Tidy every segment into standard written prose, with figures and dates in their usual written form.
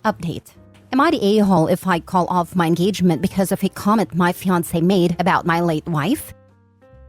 Update. Am I the a-hole if I call off my engagement because of a comment my fiancé made about my late wife?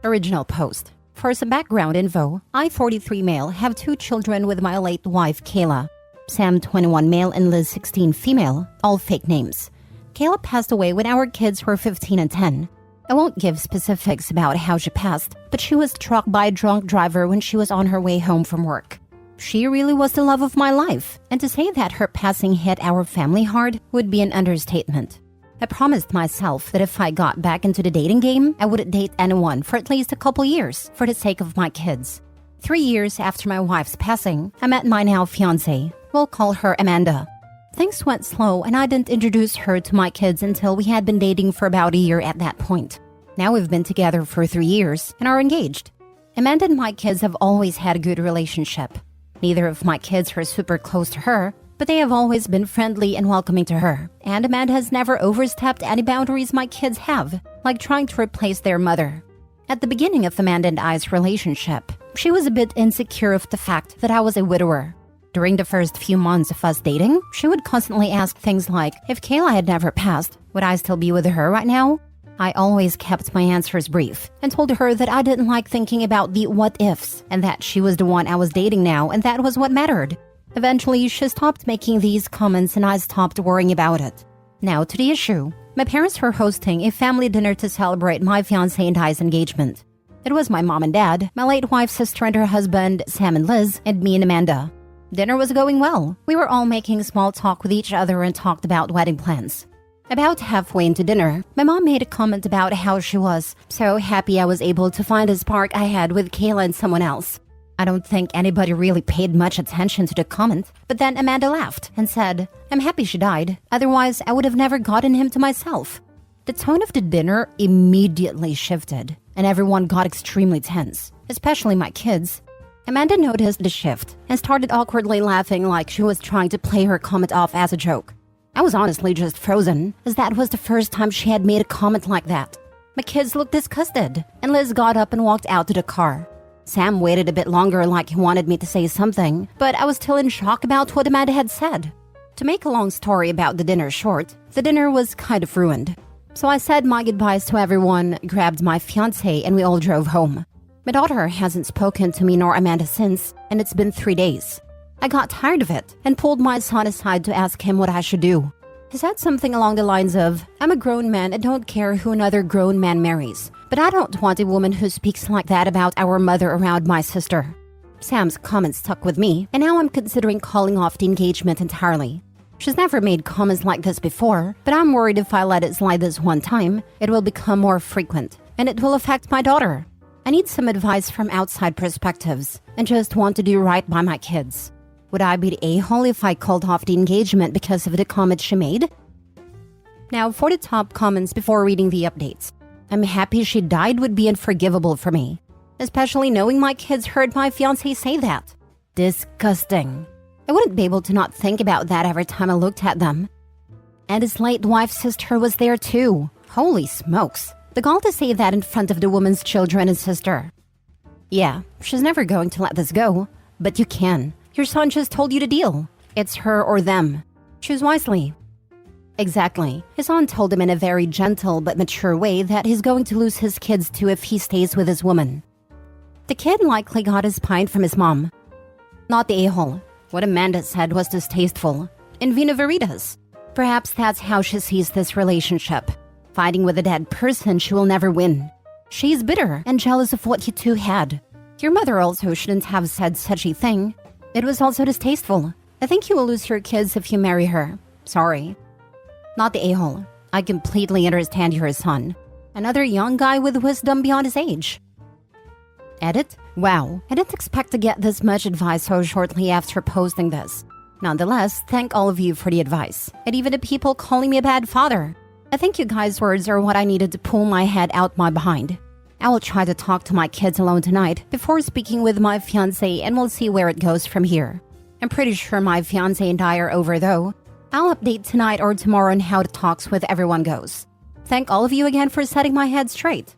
Original post. For some background info, I, 43 male, have 2 children with my late wife, Kayla. Sam, 21 male, and Liz, 16 female, all fake names. Kayla passed away when our kids were 15 and 10. I won't give specifics about how she passed, but she was struck by a drunk driver when she was on her way home from work. She really was the love of my life, and to say that her passing hit our family hard would be an understatement. I promised myself that if I got back into the dating game, I wouldn't date anyone for at least a couple years for the sake of my kids. 3 years after my wife's passing, I met my now fiancée. We'll call her Amanda. Things went slow and I didn't introduce her to my kids until we had been dating for about a year at that point. Now we've been together for 3 years and are engaged. Amanda and my kids have always had a good relationship. Neither of my kids were super close to her, but they have always been friendly and welcoming to her. And Amanda has never overstepped any boundaries my kids have, like trying to replace their mother. At the beginning of Amanda and I's relationship, she was a bit insecure of the fact that I was a widower. During the first few months of us dating, she would constantly ask things like, if Kayla had never passed, would I still be with her right now? I always kept my answers brief and told her that I didn't like thinking about the what-ifs and that she was the one I was dating now and that was what mattered. Eventually, she stopped making these comments and I stopped worrying about it. Now to the issue. My parents were hosting a family dinner to celebrate my fiancé and I's engagement. It was my mom and dad, my late wife's sister and her husband, Sam and Liz, and me and Amanda. Dinner was going well. We were all making small talk with each other and talked about wedding plans. About halfway into dinner, my mom made a comment about how she was so happy I was able to find a spark I had with Kayla and someone else. I don't think anybody really paid much attention to the comment, but then Amanda laughed and said, I'm happy she died, otherwise I would have never gotten him to myself. The tone of the dinner immediately shifted, and everyone got extremely tense, especially my kids. Amanda noticed the shift and started awkwardly laughing like she was trying to play her comment off as a joke. I was honestly just frozen, as that was the first time she had made a comment like that. My kids looked disgusted, and Liz got up and walked out to the car. Sam waited a bit longer like he wanted me to say something, but I was still in shock about what Amanda had said. To make a long story about the dinner short, the dinner was kind of ruined. So I said my goodbyes to everyone, grabbed my fiancé, and we all drove home. My daughter hasn't spoken to me nor Amanda since, and it's been 3 days. I got tired of it and pulled my son aside to ask him what I should do. He said something along the lines of, I'm a grown man and don't care who another grown man marries, but I don't want a woman who speaks like that about our mother around my sister. Sam's comment stuck with me, and now I'm considering calling off the engagement entirely. She's never made comments like this before, but I'm worried if I let it slide this one time, it will become more frequent, and it will affect my daughter. I need some advice from outside perspectives, and just want to do right by my kids. Would I be the a-hole if I called off the engagement because of the comment she made? Now for the top comments before reading the updates. I'm happy she died would be unforgivable for me, especially knowing my kids heard my fiancé say that. Disgusting. I wouldn't be able to not think about that every time I looked at them. And his late wife's sister was there too. Holy smokes. The gall to say that in front of the woman's children and sister. Yeah, she's never going to let this go, but you can. Your son just told you the deal. It's her or them. Choose wisely. Exactly. His son told him in a very gentle but mature way that he's going to lose his kids too if he stays with his woman. The kid likely got his pint from his mom. Not the a-hole. What Amanda said was distasteful. In vino veritas. Perhaps that's how she sees this relationship. Fighting with a dead person, she will never win. She's bitter and jealous of what you two had. Your mother also shouldn't have said such a thing. It was also distasteful. I think you will lose your kids if you marry her. Sorry. Not the a-hole. I completely understand your son. Another young guy with wisdom beyond his age. Edit? Wow, I didn't expect to get this much advice so shortly after posting this. Nonetheless, thank all of you for the advice, and even the people calling me a bad father. I think you guys' words are what I needed to pull my head out my behind. I will try to talk to my kids alone tonight before speaking with my fiancé, and we'll see where it goes from here. I'm pretty sure my fiancé and I are over though. I'll update tonight or tomorrow on how the talks with everyone goes. Thank all of you again for setting my head straight.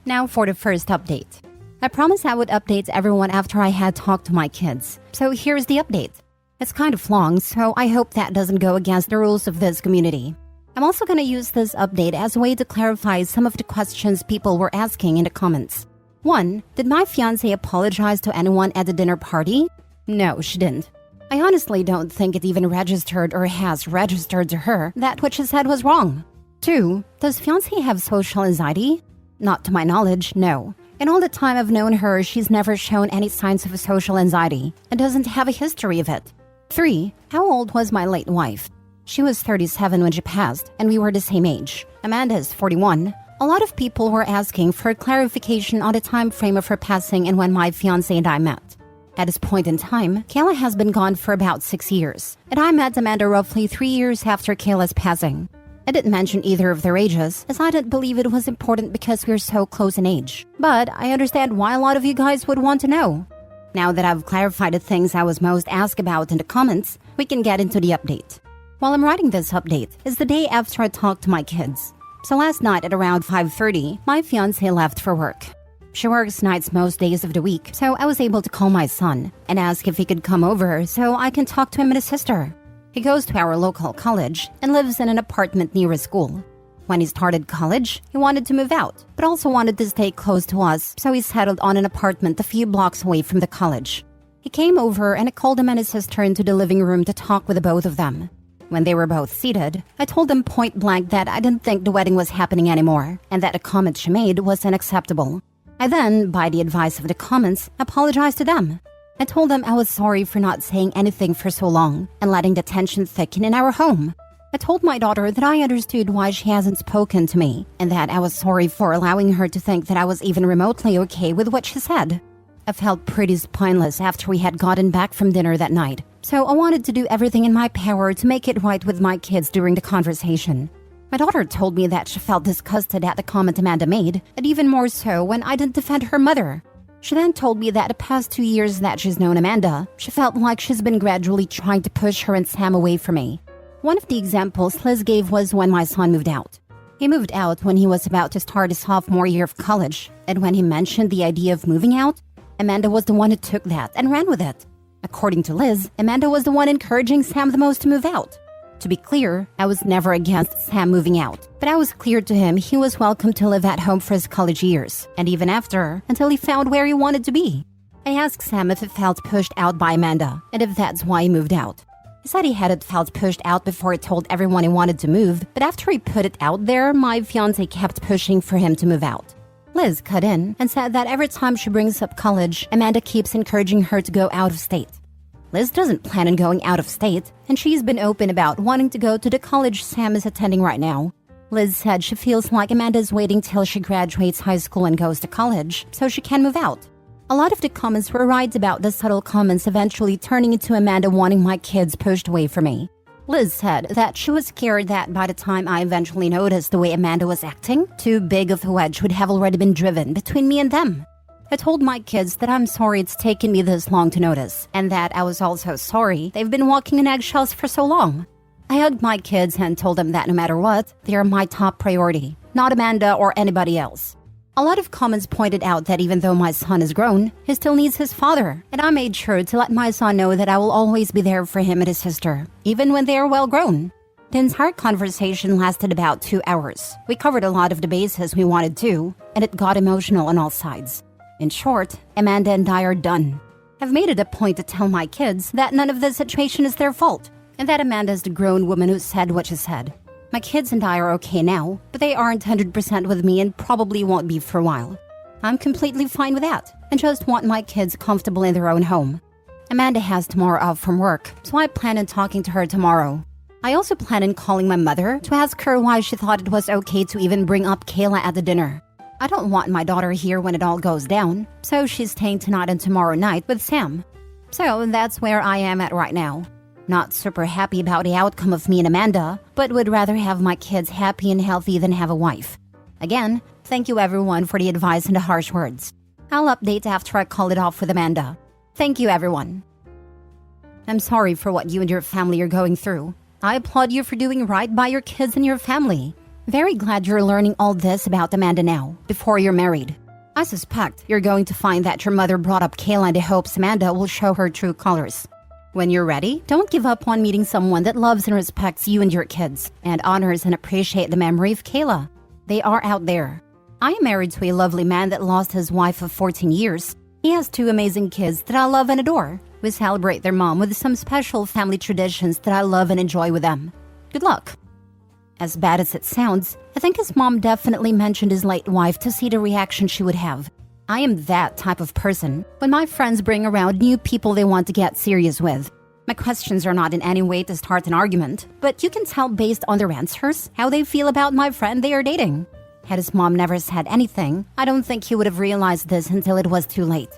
Now for the first update. I promised I would update everyone after I had talked to my kids. So here's the update. It's kind of long, so I hope that doesn't go against the rules of this community. I'm also going to use this update as a way to clarify some of the questions people were asking in the comments. 1. Did my fiancé apologize to anyone at the dinner party? No, she didn't. I honestly don't think it even registered or has registered to her that what she said was wrong. 2. Does fiancé have social anxiety? Not to my knowledge, no. In all the time I've known her, she's never shown any signs of social anxiety and doesn't have a history of it. 3. How old was my late wife? She was 37 when she passed, and we were the same age. Amanda is 41. A lot of people were asking for clarification on the time frame of her passing and when my fiancé and I met. At this point in time, Kayla has been gone for about 6 years, and I met Amanda roughly 3 years after Kayla's passing. I didn't mention either of their ages, as I didn't believe it was important because we're so close in age. But I understand why a lot of you guys would want to know. Now that I've clarified the things I was most asked about in the comments, we can get into the update. While I'm writing this update, it's the day after I talked to my kids. So last night at around 5:30, my fiancé left for work. She works nights most days of the week, so I was able to call my son and ask if he could come over so I can talk to him and his sister. He goes to our local college and lives in an apartment near his school. When he started college, he wanted to move out, but also wanted to stay close to us, so he settled on an apartment a few blocks away from the college. He came over and I called him and his sister into the living room to talk with the both of them. When they were both seated, I told them point blank that I didn't think the wedding was happening anymore and that the comment she made was unacceptable. I then, by the advice of the comments, apologized to them. I told them I was sorry for not saying anything for so long and letting the tension thicken in our home. I told my daughter that I understood why she hasn't spoken to me and that I was sorry for allowing her to think that I was even remotely okay with what she said. I felt pretty spineless after we had gotten back from dinner that night, so I wanted to do everything in my power to make it right with my kids during the conversation. My daughter told me that she felt disgusted at the comment Amanda made, and even more so when I didn't defend her mother. She then told me that the past 2 years that she's known Amanda, she felt like she's been gradually trying to push her and Sam away from me. One of the examples Liz gave was when my son moved out. He moved out when he was about to start his sophomore year of college, and when he mentioned the idea of moving out, Amanda was the one who took that and ran with it. According to Liz, Amanda was the one encouraging Sam the most to move out. To be clear, I was never against Sam moving out, but I was clear to him he was welcome to live at home for his college years, and even after, until he found where he wanted to be. I asked Sam if he felt pushed out by Amanda, and if that's why he moved out. He said he hadn't felt pushed out before he told everyone he wanted to move, but after he put it out there, my fiancé kept pushing for him to move out. Liz cut in and said that every time she brings up college, Amanda keeps encouraging her to go out of state. Liz doesn't plan on going out of state, and she's been open about wanting to go to the college Sam is attending right now. Liz said she feels like Amanda's waiting till she graduates high school and goes to college, so she can move out. A lot of the comments were right about the subtle comments eventually turning into Amanda wanting my kids pushed away from me. Liz said that she was scared that by the time I eventually noticed the way Amanda was acting, too big of a wedge would have already been driven between me and them. I told my kids that I'm sorry it's taken me this long to notice, and that I was also sorry they've been walking in eggshells for so long. I hugged my kids and told them that no matter what, they are my top priority, not Amanda or anybody else. A lot of comments pointed out that even though my son is grown, he still needs his father, and I made sure to let my son know that I will always be there for him and his sister, even when they are well grown. The entire conversation lasted about 2 hours. We covered a lot of the bases we wanted to, and it got emotional on all sides. In short, Amanda and I are done. I've made it a point to tell my kids that none of this situation is their fault, and that Amanda is the grown woman who said what she said. My kids and I are okay now, but they aren't 100% with me and probably won't be for a while. I'm completely fine with that, and just want my kids comfortable in their own home. Amanda has tomorrow off from work, so I plan on talking to her tomorrow. I also plan on calling my mother to ask her why she thought it was okay to even bring up Kayla at the dinner. I don't want my daughter here when it all goes down, so she's staying tonight and tomorrow night with Sam. So that's where I am at right now. Not super happy about the outcome of me and Amanda, but would rather have my kids happy and healthy than have a wife. Again, thank you everyone for the advice and the harsh words. I'll update after I call it off with Amanda. Thank you everyone. I'm sorry for what you and your family are going through. I applaud you for doing right by your kids and your family. Very glad you're learning all this about Amanda now, before you're married. I suspect you're going to find that your mother brought up Kayla in the hopes Amanda will show her true colors. When you're ready, don't give up on meeting someone that loves and respects you and your kids, and honors and appreciate the memory of Kayla. They are out there. I am married to a lovely man that lost his wife of 14 years. He has 2 amazing kids that I love and adore. We celebrate their mom with some special family traditions that I love and enjoy with them. Good luck. As bad as it sounds, I think his mom definitely mentioned his late wife to see the reaction she would have. I am that type of person. When my friends bring around new people they want to get serious with, my questions are not in any way to start an argument, but you can tell based on their answers how they feel about my friend they are dating. Had his mom never said anything, I don't think he would have realized this until it was too late.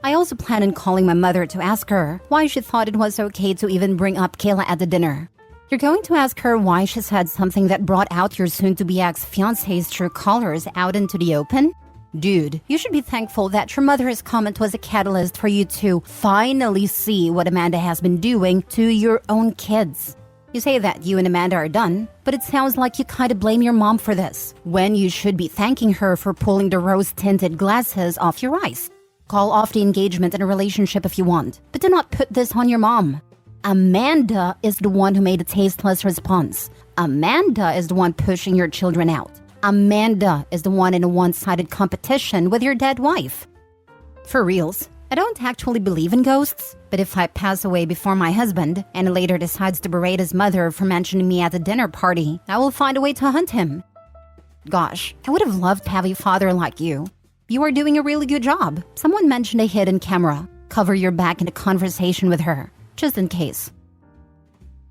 I also plan on calling my mother to ask her why she thought it was okay to even bring up Kayla at the dinner. You're going to ask her why she said something that brought out your soon-to-be ex-fiancé's true colors out into the open? Dude, you should be thankful that your mother's comment was a catalyst for you to finally see what Amanda has been doing to your own kids. You say that you and Amanda are done, but it sounds like you kind of blame your mom for this, when you should be thanking her for pulling the rose-tinted glasses off your eyes. Call off the engagement in a relationship if you want, but do not put this on your mom. Amanda is the one who made a tasteless response. Amanda is the one pushing your children out. Amanda is the one in a one-sided competition with your dead wife. For reals, I don't actually believe in ghosts, but if I pass away before my husband and later decides to berate his mother for mentioning me at a dinner party, I will find a way to hunt him. Gosh, I would have loved to have a father like you. You are doing a really good job. Someone mentioned a hidden camera. Cover your back in a conversation with her, just in case.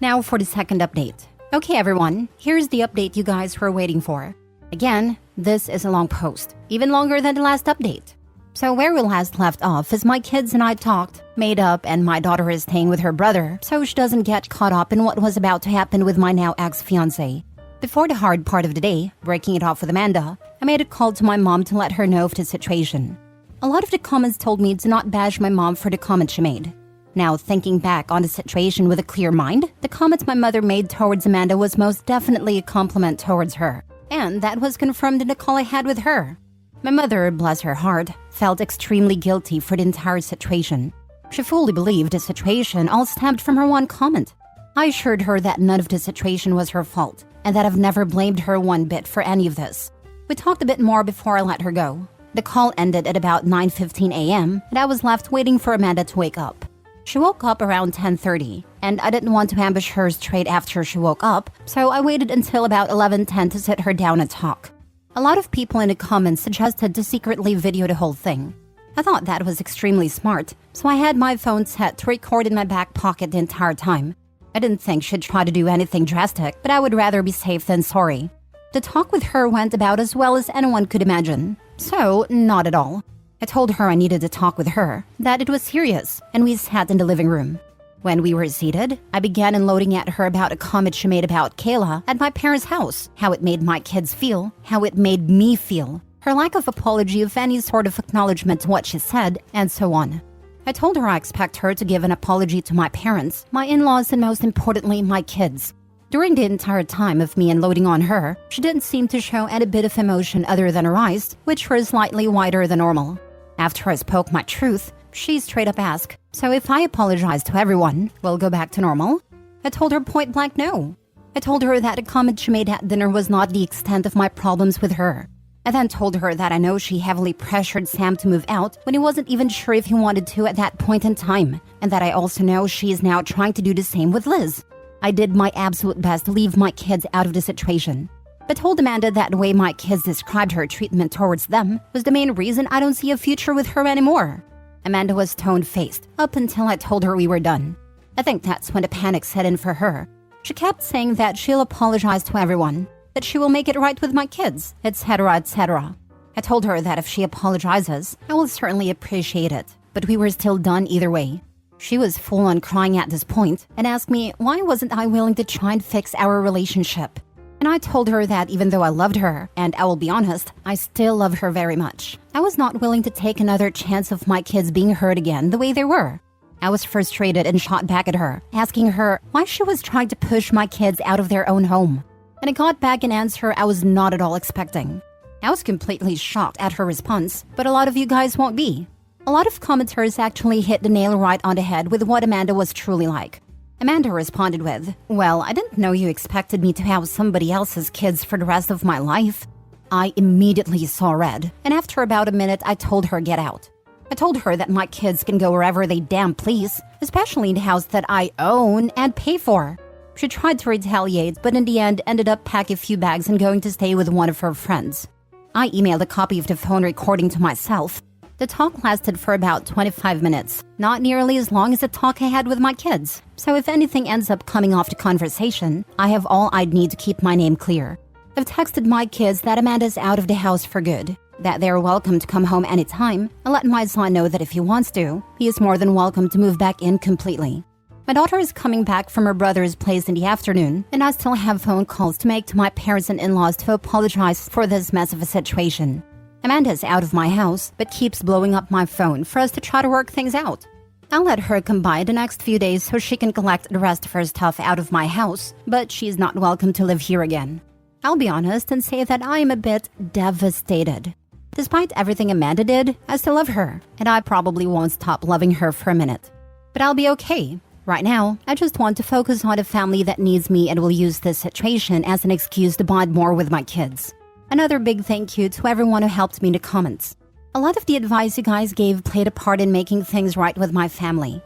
Now for the second update. Okay everyone, here's the update you guys were waiting for. Again, this is a long post, even longer than the last update. So where we last left off is my kids and I talked, made up, and my daughter is staying with her brother so she doesn't get caught up in what was about to happen with my now ex-fiancé. Before the hard part of the day, breaking it off with Amanda, I made a call to my mom to let her know of the situation. A lot of the comments told me to not bash my mom for the comment she made. Now, thinking back on the situation with a clear mind, the comments my mother made towards Amanda was most definitely a compliment towards her. And that was confirmed in the call I had with her. My mother, bless her heart, felt extremely guilty for the entire situation. She fully believed the situation all stemmed from her one comment. I assured her that none of the situation was her fault, and that I've never blamed her one bit for any of this. We talked a bit more before I let her go. The call ended at about 9:15 a.m., and I was left waiting for Amanda to wake up. She woke up around 10:30, and I didn't want to ambush her straight after she woke up, so I waited until about 11:10 to sit her down and talk. A lot of people in the comments suggested to secretly video the whole thing. I thought that was extremely smart, so I had my phone set to record in my back pocket the entire time. I didn't think she'd try to do anything drastic, but I would rather be safe than sorry. The talk with her went about as well as anyone could imagine. So, not at all. I told her I needed to talk with her, that it was serious, and we sat in the living room. When we were seated, I began unloading at her about a comment she made about Kayla at my parents' house, how it made my kids feel, how it made me feel, her lack of apology of any sort of acknowledgement to what she said, and so on. I told her I expect her to give an apology to my parents, my in-laws, and most importantly, my kids. During the entire time of me unloading on her, she didn't seem to show any bit of emotion other than her eyes, which were slightly wider than normal. After I spoke my truth, she straight up asked, "So if I apologize to everyone, we'll go back to normal?" I told her point blank no. I told her that a comment she made at dinner was not the extent of my problems with her. I then told her that I know she heavily pressured Sam to move out when he wasn't even sure if he wanted to at that point in time, and that I also know she is now trying to do the same with Liz. I did my absolute best to leave my kids out of the situation, but told Amanda that the way my kids described her treatment towards them was the main reason I don't see a future with her anymore. Amanda was stone-faced up until I told her we were done. I think that's when the panic set in for her. She kept saying that she'll apologize to everyone, that she will make it right with my kids, etc., etc. I told her that if she apologizes, I will certainly appreciate it, but we were still done either way. She was full on crying at this point and asked me why wasn't I willing to try and fix our relationship. And I told her that even though I loved her, and I will be honest, I still love her very much, I was not willing to take another chance of my kids being hurt again the way they were. I was frustrated and shot back at her, asking her why she was trying to push my kids out of their own home. And I got back an answer I was not at all expecting. I was completely shocked at her response, but a lot of you guys won't be. A lot of commenters actually hit the nail right on the head with what Amanda was truly like. Amanda responded with, "Well, I didn't know you expected me to have somebody else's kids for the rest of my life." I immediately saw red, and after about a minute, I told her get out. I told her that my kids can go wherever they damn please, especially in the house that I own and pay for. She tried to retaliate, but in the end ended up packing a few bags and going to stay with one of her friends. I emailed a copy of the phone recording to myself. The talk lasted for about 25 minutes, not nearly as long as the talk I had with my kids. So if anything ends up coming off the conversation, I have all I'd need to keep my name clear. I've texted my kids that Amanda's out of the house for good, that they're welcome to come home anytime, and let my son know that if he wants to, he is more than welcome to move back in completely. My daughter is coming back from her brother's place in the afternoon, and I still have phone calls to make to my parents and in-laws to apologize for this mess of a situation. Amanda's out of my house, but keeps blowing up my phone for us to try to work things out. I'll let her come by the next few days so she can collect the rest of her stuff out of my house, but she's not welcome to live here again. I'll be honest and say that I am a bit devastated. Despite everything Amanda did, I still love her, and I probably won't stop loving her for a minute. But I'll be okay. Right now, I just want to focus on a family that needs me and will use this situation as an excuse to bond more with my kids. Another big thank you to everyone who helped me in the comments. A lot of the advice you guys gave played a part in making things right with my family.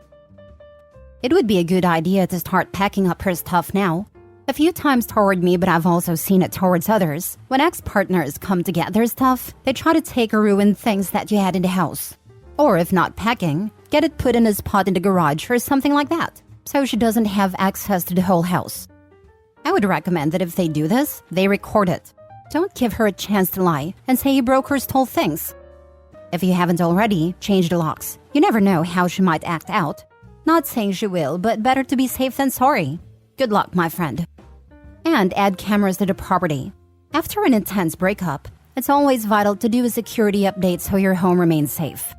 It would be a good idea to start packing up her stuff now. A few times toward me, but I've also seen it towards others. When ex-partners come to get their stuff, they try to take or ruin things that you had in the house. Or if not packing, get it put in a spot in the garage or something like that, so she doesn't have access to the whole house. I would recommend that if they do this, they record it. Don't give her a chance to lie and say you broke or stole things. If you haven't already, change the locks. You never know how she might act out. Not saying she will, but better to be safe than sorry. Good luck, my friend. And add cameras to the property. After an intense breakup, it's always vital to do a security update so your home remains safe.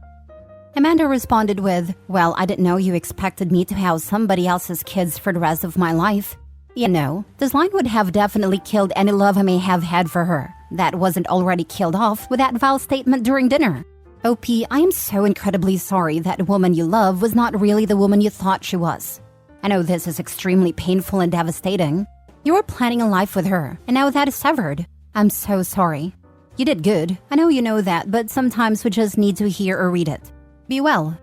Amanda responded with, "Well, I didn't know you expected me to house somebody else's kids for the rest of my life." You know, this line would have definitely killed any love I may have had for her. That wasn't already killed off with that vile statement during dinner. OP, I am so incredibly sorry that the woman you love was not really the woman you thought she was. I know this is extremely painful and devastating. You were planning a life with her, and now that is severed. I'm so sorry. You did good. I know you know that, but sometimes we just need to hear or read it. Be well.